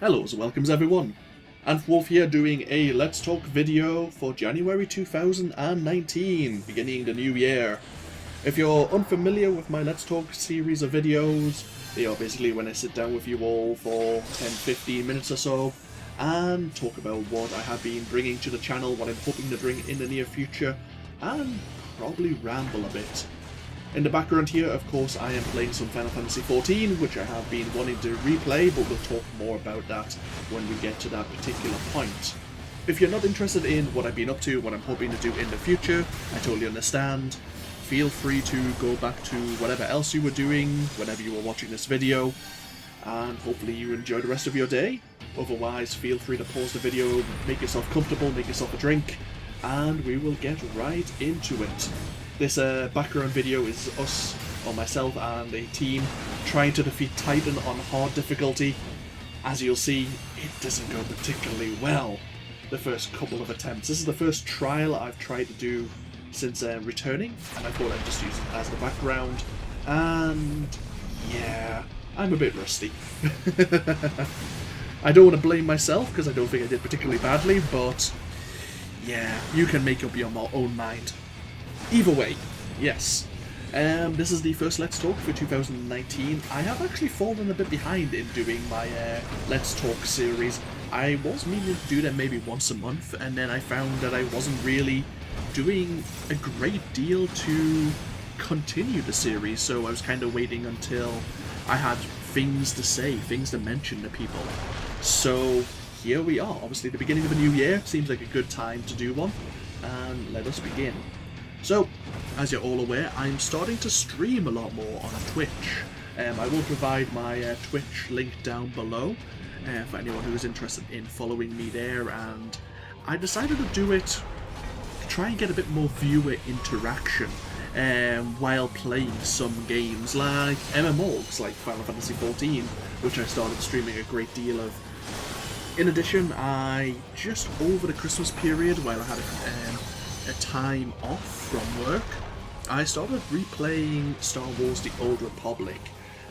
Hello, welcomes everyone. AnthWolf here doing a Let's Talk video for January 2019, beginning the new year. If you're unfamiliar with my Let's Talk series of videos, they are basically when I sit down with you all for 10-15 minutes or so and talk about what I have been bringing to the channel, what I'm hoping to bring in the near future, and probably ramble a bit. In the background here, of course, I am playing some Final Fantasy XIV, which I have been wanting to replay, but we'll talk more about that when we get to that particular point. If you're not interested in what I've been up to, what I'm hoping to do in the future, I totally understand. Feel free to go back to whatever else you were doing whenever you were watching this video, and hopefully you enjoy the rest of your day. Otherwise, feel free to pause the video, make yourself comfortable, make yourself a drink, and we will get right into it. This background video is us, or myself and a team, trying to defeat Titan on hard difficulty. As you'll see, it doesn't go particularly well the first couple of attempts. This is the first trial I've tried to do since returning, and I thought I'd just use it as the background. And yeah, I'm a bit rusty. I don't want to blame myself, because I don't think I did particularly badly, but yeah, you can make up your own mind. Either way, yes. This is the first Let's Talk for 2019. I have actually fallen a bit behind in doing my Let's Talk series. I was meaning to do them maybe once a month, and then I found that I wasn't really doing a great deal to continue the series, so I was kind of waiting until I had things to say, things to mention to people. So here we are, obviously the beginning of a new year, seems like a good time to do one, and let us begin. So, as you're all aware, I'm starting to stream a lot more on Twitch. I will provide my Twitch link down below for anyone who is interested in following me there, and I decided to do it to try and get a bit more viewer interaction while playing some games like MMOs, like Final Fantasy XIV, which I started streaming a great deal of. In addition, I just over the Christmas period, while I had a time off from work, I started replaying Star Wars The Old Republic.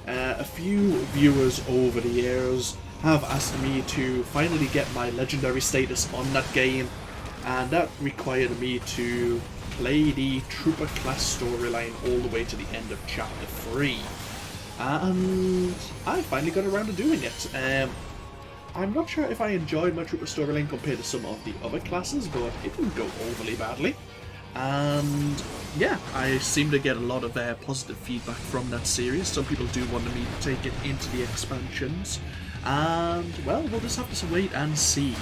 A few viewers over the years have asked me to finally get my legendary status on that game, and that required me to play the Trooper class storyline all the way to the end of Chapter 3. And I finally got around to doing it. I'm not sure if I enjoyed my Trooper storyline compared to some of the other classes, but it didn't go overly badly. And yeah, I seem to get a lot of positive feedback from that series. Some people do want me to take it into the expansions, and well, we'll just have to wait and see.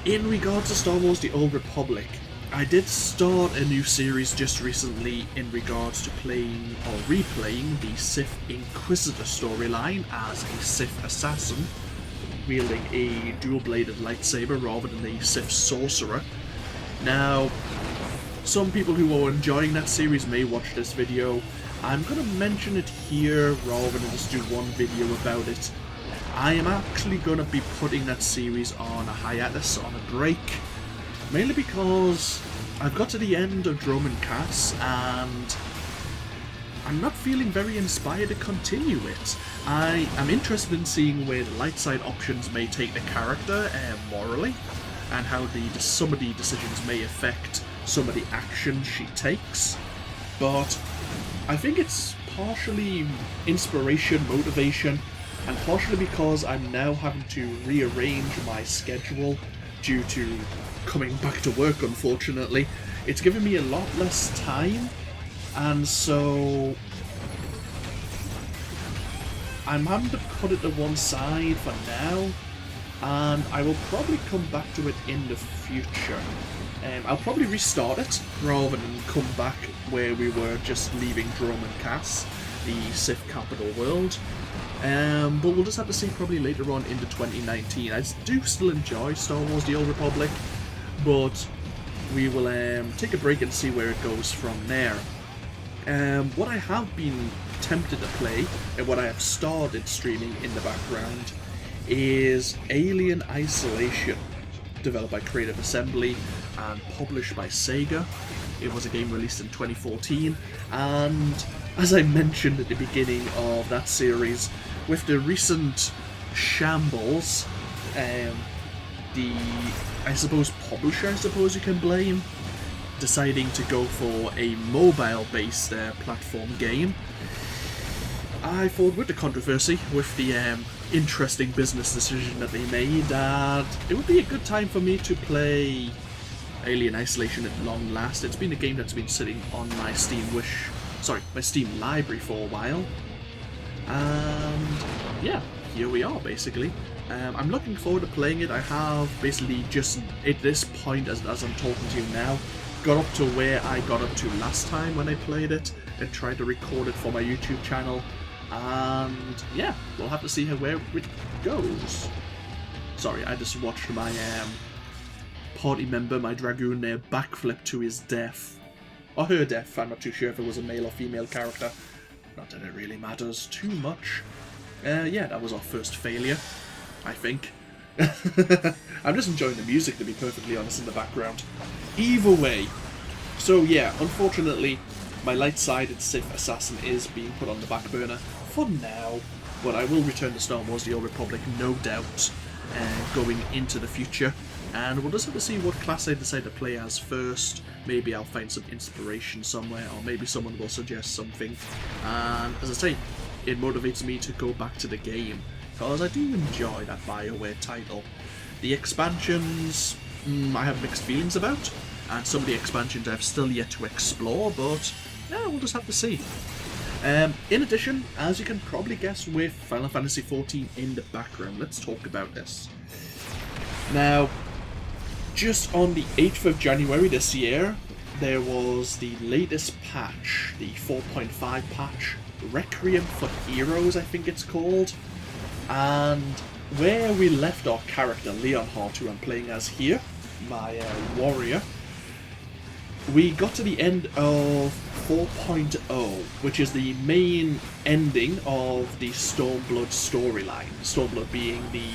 In regards to Star Wars The Old Republic, I did start a new series just recently in regards to playing or replaying the Sith Inquisitor storyline as a Sith assassin, wielding a dual-bladed lightsaber rather than a Sith sorcerer. Now, some people who are enjoying that series may watch this video. I'm going to mention it here rather than just do one video about it. I am actually going to be putting that series on a hiatus, on a break, mainly because I've got to the end of Dromund Kaas and I'm not feeling very inspired to continue it. I am interested in seeing where the light side options may take the character morally, and how some of the decisions may affect some of the actions she takes. But I think it's partially inspiration, motivation, and partially because I'm now having to rearrange my schedule due to coming back to work, unfortunately. It's given me a lot less time, and so I'm having to put it to one side for now, and I will probably come back to it in the future. I'll probably restart it rather than come back where we were just leaving Dromund Kaas, the Sith capital world. But we'll just have to see probably later on into 2019. I do still enjoy Star Wars The Old Republic, but we will take a break and see where it goes from there. What I have been tempted to play, and what I have started streaming in the background, is Alien Isolation, developed by Creative Assembly and published by Sega. It was a game released in 2014, and as I mentioned at the beginning of that series, with the recent shambles. The, I suppose, publisher, I suppose you can blame, deciding to go for a mobile-based platform game. I thought with the controversy, with the interesting business decision that they made, that it would be a good time for me to play Alien Isolation at long last. It's been a game that's been sitting on my my Steam library for a while. And yeah, here we are basically. I'm looking forward to playing it. I have basically just, at this point as I'm talking to you now, got up to where I got up to last time when I played it and tried to record it for my YouTube channel. And yeah, we'll have to see where it goes. Sorry, I just watched my party member, my Dragoon there, backflip to his death. Or her death, I'm not too sure if it was a male or female character. Not that it really matters too much. Yeah, that was our first failure, I think. I'm just enjoying the music, to be perfectly honest, in the background. Either way. So yeah, unfortunately, my light-sided Sith Assassin is being put on the back burner for now. But I will return to Star Wars The Old Republic, no doubt, going into the future. And we'll just have to see what class I decide to play as first. Maybe I'll find some inspiration somewhere, or maybe someone will suggest something. And as I say, it motivates me to go back to the game, because I do enjoy that BioWare title. The expansions, I have mixed feelings about, and some of the expansions I've still yet to explore, but yeah, we'll just have to see. In addition, as you can probably guess, with Final Fantasy XIV in the background, let's talk about this. Now, just on the 8th of January this year, there was the latest patch, the 4.5 patch, Requiem for Heroes, I think it's called. And where we left our character, Leonhardt, who I'm playing as here, my warrior, we got to the end of 4.0, which is the main ending of the Stormblood storyline. Stormblood being the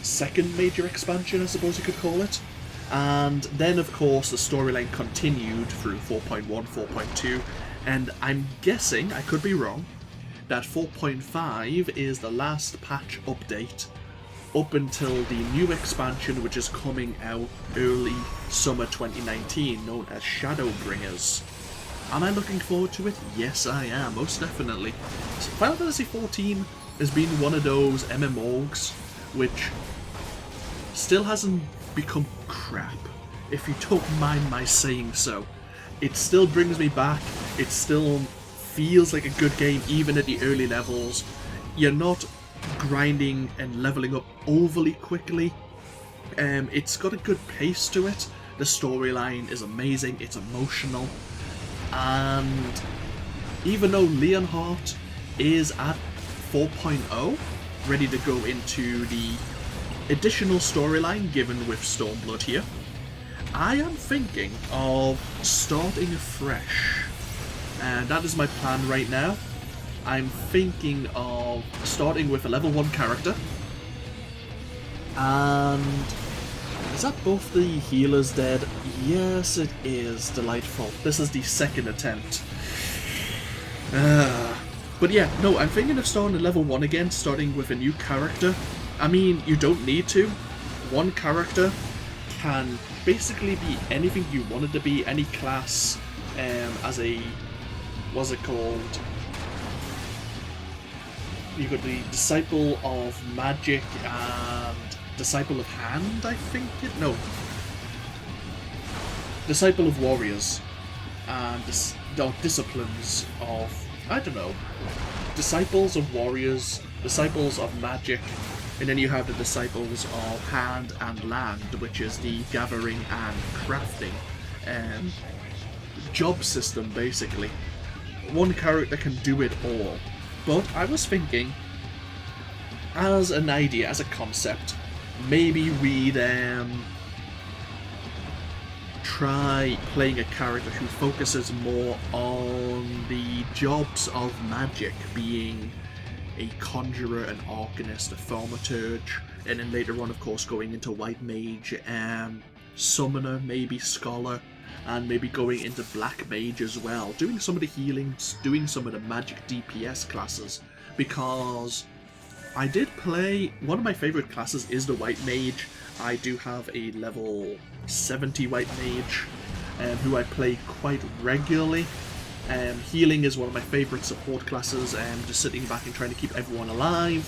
second major expansion, I suppose you could call it. And then, of course, the storyline continued through 4.1, 4.2, and I'm guessing, I could be wrong, that 4.5 is the last patch update up until the new expansion, which is coming out early summer 2019, known as Shadowbringers. Am I looking forward to it? Yes, I am, most definitely. So Final Fantasy XIV has been one of those MMOs which still hasn't become crap, if you don't mind my saying so. It still brings me back, it still feels like a good game even at the early levels. You're not grinding and leveling up overly quickly. It's got a good pace to it. The storyline is amazing, it's emotional, and even though Leonhardt is at 4.0, ready to go into the additional storyline given with Stormblood here, I am thinking of starting afresh, and that is my plan right now. I'm thinking of starting with a level 1 character, and is that both the healers dead? Yes, it is. Delightful. This is the second attempt. But yeah, no, I'm thinking of starting at level 1 again, starting with a new character. I mean, you don't need to. One character can basically be anything you want it to be, any class, as a, what's it called? You got the Disciple of Magic and Disciple of Hand, I think it? No. Disciple of Warriors and Disciplines of, I don't know. Disciples of Warriors, Disciples of Magic, and then you have the Disciples of Hand and Land, which is the gathering and crafting job system, basically. One character can do it all. But I was thinking, as an idea, as a concept, maybe we'd try playing a character who focuses more on the jobs of magic, being a Conjurer, an Arcanist, a Thaumaturge, and then later on, of course, going into White Mage, Summoner, maybe Scholar, and maybe going into Black Mage as well, doing some of the healings, doing some of the magic DPS classes, because I did play, one of my favourite classes is the White Mage. I do have a level 70 White Mage, who I play quite regularly. Healing is one of my favourite support classes, just sitting back and trying to keep everyone alive.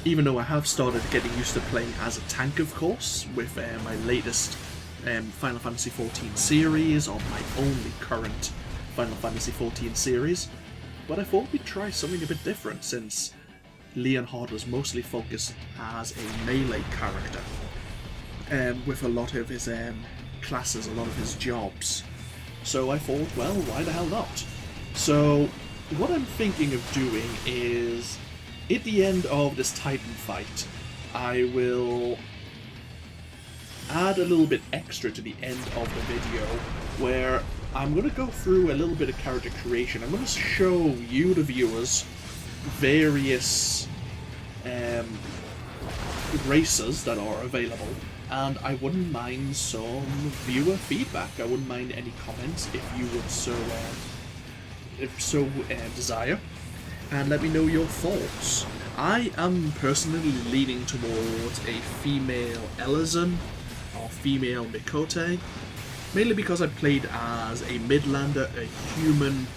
Even though I have started getting used to playing as a tank, of course, with my latest Final Fantasy XIV series, or my only current Final Fantasy XIV series. But I thought we'd try something a bit different, since Leonhard was mostly focused as a melee character, with a lot of his classes, a lot of his jobs. So I thought, well, why the hell not? So what I'm thinking of doing is, at the end of this Titan fight, I will add a little bit extra to the end of the video, where I'm going to go through a little bit of character creation. I'm going to show you, the viewers, various races that are available, and I wouldn't mind some viewer feedback. I wouldn't mind any comments if you would so desire, and let me know your thoughts. I am personally leaning towards a female Elizon or female Mikote, mainly because I played as a Midlander, a human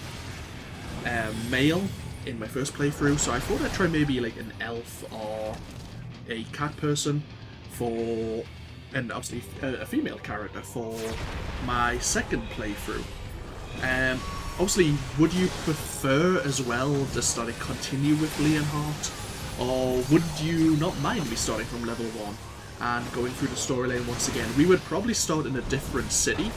male in my first playthrough, so I thought I'd try maybe like an elf or a cat person for, and obviously a female character for my second playthrough. Obviously, would you prefer as well to start a continue with Leonhard, or would you not mind me starting from level 1 and going through the storyline once again? We would probably start in a different city.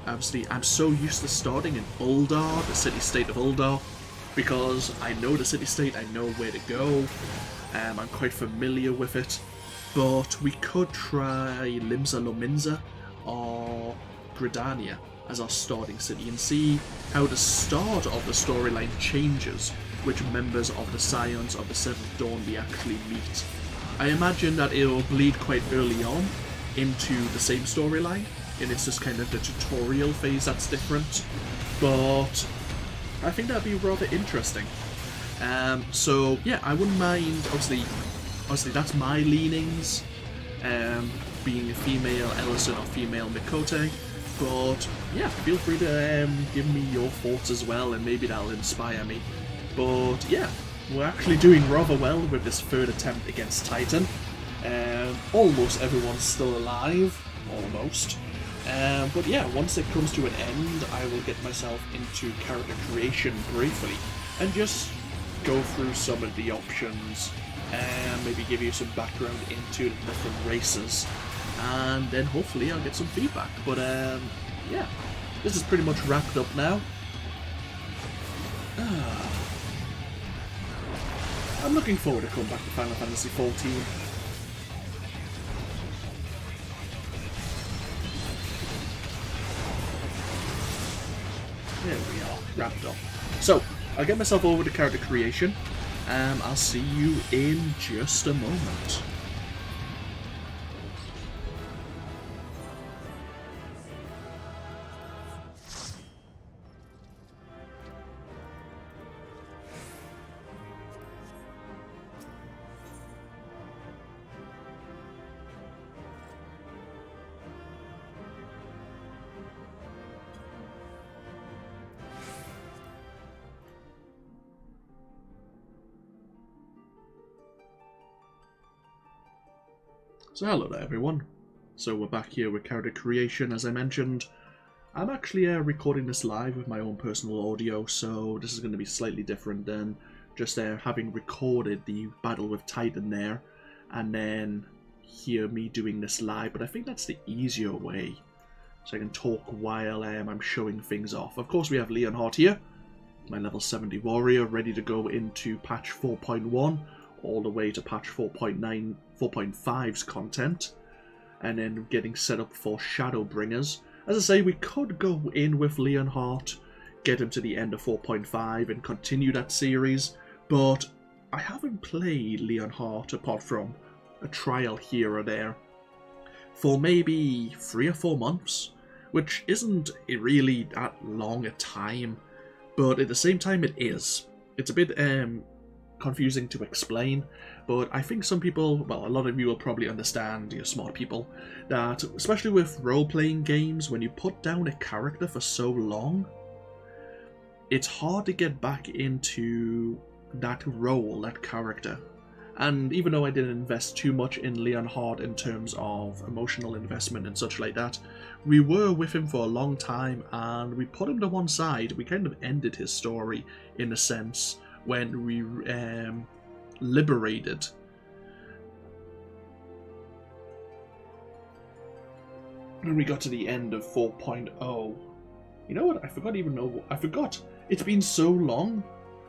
Obviously, I'm so used to starting in Ul'dah, the city-state of Ul'dah, because I know the city-state, I know where to go, I'm quite familiar with it. But we could try Limsa Lominsa or Gridania as our starting city and see how the start of the storyline changes, which members of the Scions of the Seventh Dawn we actually meet. I imagine that it will bleed quite early on into the same storyline, and it's just kind of the tutorial phase that's different, but I think that'd be rather interesting. So yeah, I wouldn't mind, obviously that's my leanings, being a female Elizon or female Mikote, but yeah, feel free to give me your thoughts as well, and maybe that'll inspire me. But yeah, we're actually doing rather well with this third attempt against Titan. Almost everyone's still alive, almost. But yeah, once it comes to an end, I will get myself into character creation briefly, and just go through some of the options, and maybe give you some background into the different races, and then hopefully I'll get some feedback. But yeah, this is pretty much wrapped up now. I'm looking forward to coming back to Final Fantasy XIV. There we are, wrapped up. So, I'll get myself over to character creation, and I'll see you in just a moment. So hello there everyone. So we're back here with character creation, as I mentioned. I'm actually recording this live with my own personal audio, so this is going to be slightly different than just having recorded the battle with Titan there, and then hear me doing this live, but I think that's the easier way, so I can talk while I'm showing things off. Of course we have Leonhard here, my level 70 warrior, ready to go into patch 4.1, all the way to patch 4.5's content, and then getting set up for Shadowbringers. As I say, we could go in with Leonhard, get him to the end of 4.5 and continue that series, but I haven't played Leonhard apart from a trial here or there for maybe 3 or 4 months, which isn't really that long a time, but at the same time it is. It's a bit confusing to explain, but I think some people, well, a lot of you will probably understand, you're smart people, that especially with role-playing games, when you put down a character for so long, it's hard to get back into that role, that character. And even though I didn't invest too much in Leonhard in terms of emotional investment and such like that, we were with him for a long time and we put him to one side. We kind of ended his story, in a sense, when we liberated when we got to the end of 4.0. You know what? I forgot. It's been so long.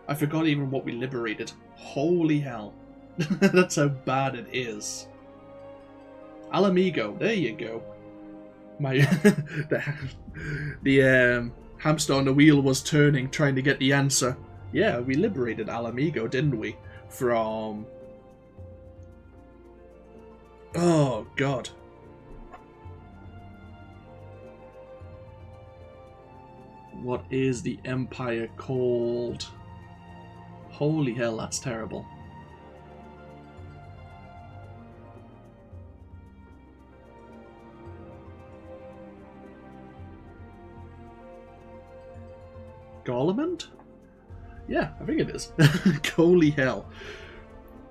I forgot even what we liberated. Holy hell. That's how bad it is. Alamigo, there you go. My the hamster on the wheel was turning, trying to get the answer. Yeah, we liberated Alamigo, didn't we? From... oh, God. What is the Empire called? Holy hell, that's terrible. Garlemand? Yeah, I think it is. Holy hell.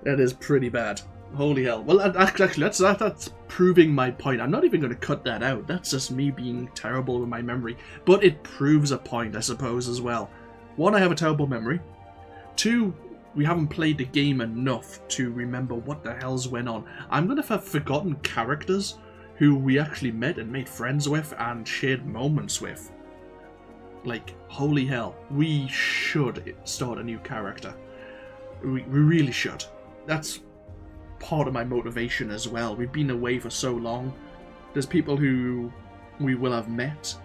That is pretty bad. Holy hell. Well, actually, that's proving my point. I'm not even going to cut that out. That's just me being terrible with my memory. But it proves a point, I suppose, as well. One, I have a terrible memory. Two, we haven't played the game enough to remember what the hell's went on. I'm going to have forgotten characters who we actually met and made friends with and shared moments with. Like, holy hell, we should start a new character. We really should. That's part of my motivation as well. We've been away for so long. There's people who we will have met,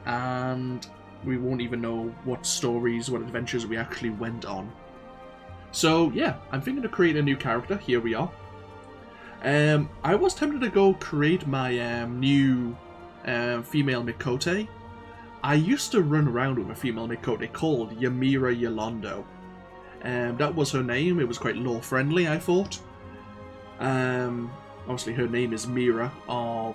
and we won't even know what stories, what adventures we actually went on. So, yeah, I'm thinking to create a new character. Here we are. I was tempted to go create my new female Mikote. I used to run around with a female Mikote called Ymira Yolando. That was her name. It was quite lore-friendly, I thought. Obviously, her name is Mira.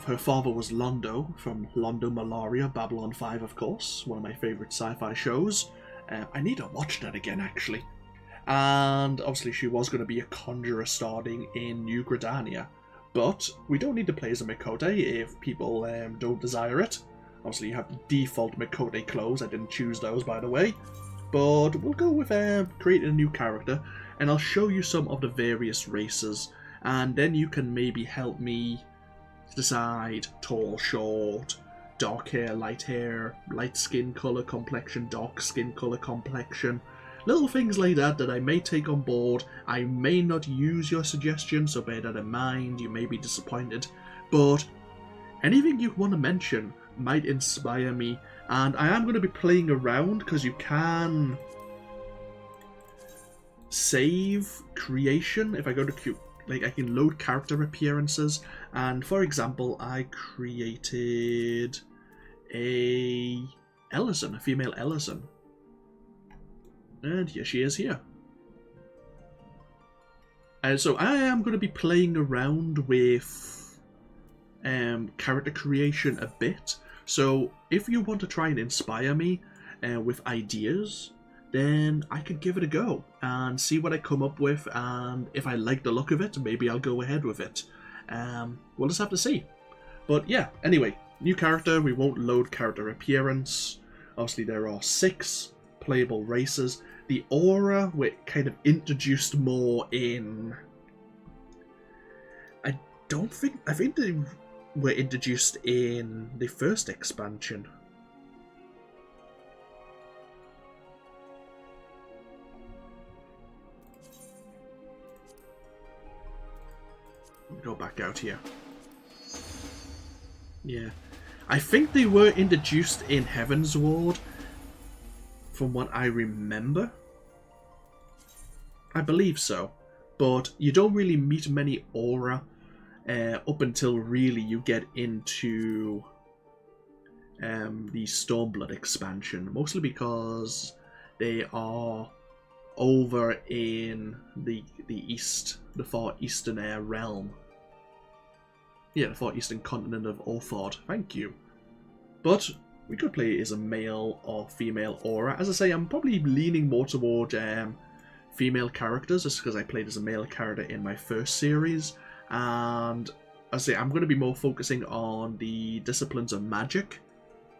Her father was Londo, from Londo Malaria, Babylon 5, of course. One of my favourite sci-fi shows. I need to watch that again, actually. And obviously, she was going to be a Conjurer starting in New Gridania. But we don't need to play as a Mikote if people don't desire it. Obviously, you have the default Mikote clothes. I didn't choose those, by the way. But we'll go with creating a new character, and I'll show you some of the various races, and then you can maybe help me decide tall, short, dark hair, light skin colour, complexion, dark skin colour, complexion. Little things like that that I may take on board. I may not use your suggestions, so bear that in mind. You may be disappointed, but anything you want to mention might inspire me, and I am going to be playing around because you can save creation. If I go to I can load character appearances, and for example, I created a female Ellison, and here she is here. And so I am going to be playing around with character creation a bit. So if you want to try and inspire me with ideas, then I could give it a go and see what I come up with, and if I like the look of it, maybe I'll go ahead with it. We'll just have to see. But yeah, anyway, new character. We won't load character appearance. Obviously there are 6 playable races. The aura were kind of introduced more in... I think they were introduced in the first expansion. Go back out here. Yeah. I think they were introduced in Heavensward, from what I remember. I believe so. But you don't really meet many aura up until really you get into the Stormblood expansion. Mostly because they are over in the east, the far eastern realm. Yeah, the far eastern continent of Orthod. Thank you. But we could play it as a male or female aura. As I say, I'm probably leaning more toward female characters, just because I played as a male character in my first series. And as I say, I'm going to be more focusing on the disciplines of magic.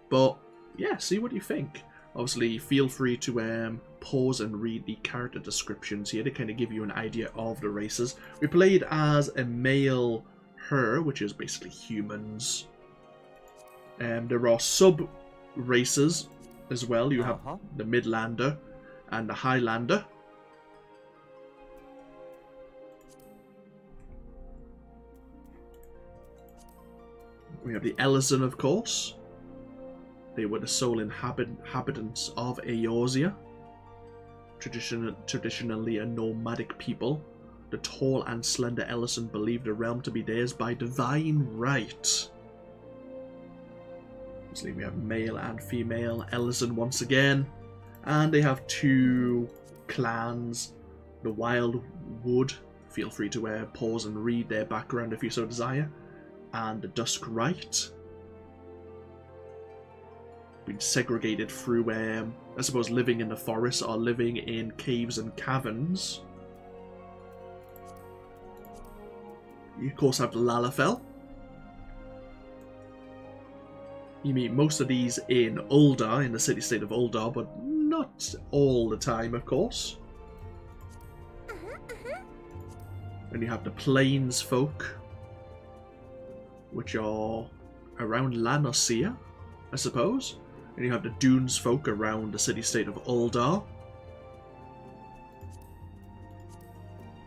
But yeah, see what you think. Obviously, feel free to pause and read the character descriptions here to kind of give you an idea of the races. We played as a male her, which is basically humans. There are sub-races as well. You have the Midlander and the Highlander. We have the Ellison, of course. They were the sole inhabitants of Eorzea. Traditionally a nomadic people, the tall and slender Ellison believed the realm to be theirs by divine right. Obviously we have male and female Ellison once again. And they have two clans, the Wildwood. Feel free to pause and read their background if you so desire. And the Duskrite. Been segregated through, I suppose, living in the forest or living in caves and caverns. You, of course, have the Lalafell. You meet most of these in Ul'dah, in the city-state of Ul'dah, but not all the time, of course. And you have the Plains folk, which are around La Noscea, I suppose. And you have the Dunes folk around the city-state of Ul'dah.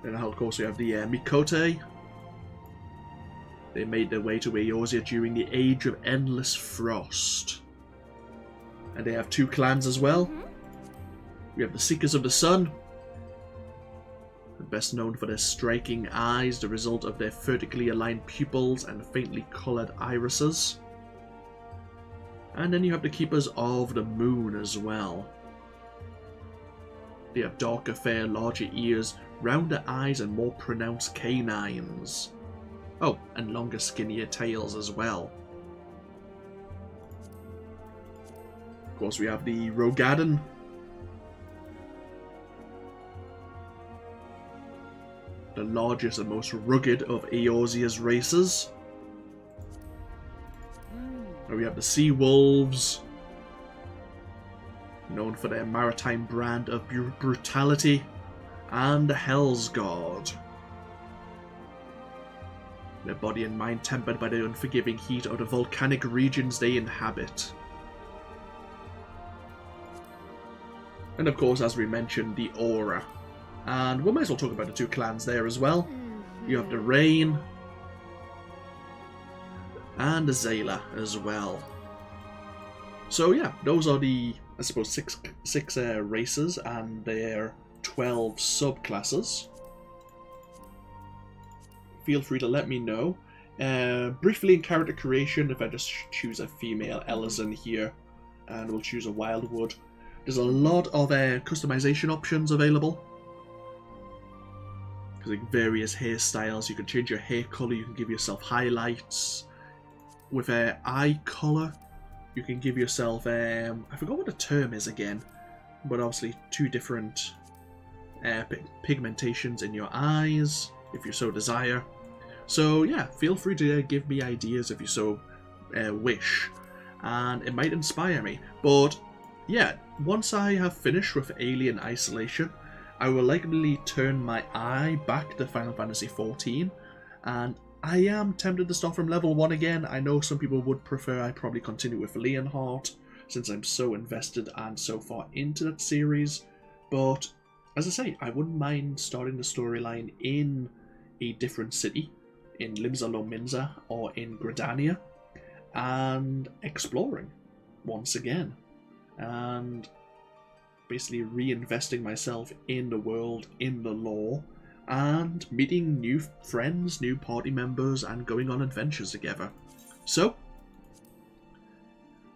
Then, of course, we have the Mikote. They made their way to Eorzea during the Age of Endless Frost. And they have two clans as well. We have the Seekers of the Sun. Best known for their striking eyes, the result of their vertically aligned pupils and faintly coloured irises. And then you have the Keepers of the Moon as well. They have darker fur, larger ears, rounder eyes and more pronounced canines. Oh, and longer skinnier tails as well. Of course we have the Rogadon. The largest and most rugged of Eorzea's races. And we have the Seawolves, known for their maritime brand of brutality, and the Hellsguard. Their body and mind tempered by the unforgiving heat of the volcanic regions they inhabit. And of course, as we mentioned, the Aura. And we might as well talk about the two clans there as well. You have the Rain and the Zayla as well. So yeah, those are the, I suppose, six races and their 12 subclasses. Feel free to let me know. Briefly in character creation, if I just choose a female Ellison here, and we'll choose a Wildwood, there's a lot of customization options available. Like various hairstyles, you can change your hair colour, you can give yourself highlights. With eye colour, you can give yourself, I forgot what the term is again, but obviously two different pigmentations in your eyes, if you so desire. So yeah, feel free to give me ideas if you so wish, and it might inspire me. But yeah, once I have finished with Alien Isolation, I will likely turn my eye back to Final Fantasy XIV, and I am tempted to start from level 1 again. I know some people would prefer I probably continue with Leonhardt, since I'm so invested and so far into that series, but as I say, I wouldn't mind starting the storyline in a different city, in Limsa Lominsa or in Gridania, and exploring once again, and basically reinvesting myself in the world, in the lore, and meeting new friends, new party members, and going on adventures together. So,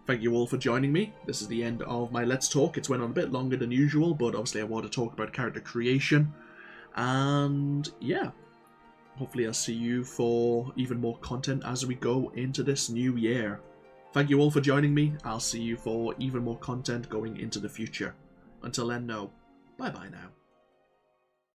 thank you all for joining me. This is the end of my Let's Talk. It's went on a bit longer than usual, but obviously I want to talk about character creation. And yeah, hopefully I'll see you for even more content as we go into this new year. Thank you all for joining me. I'll see you for even more content going into the future. Until then, no. Bye-bye now.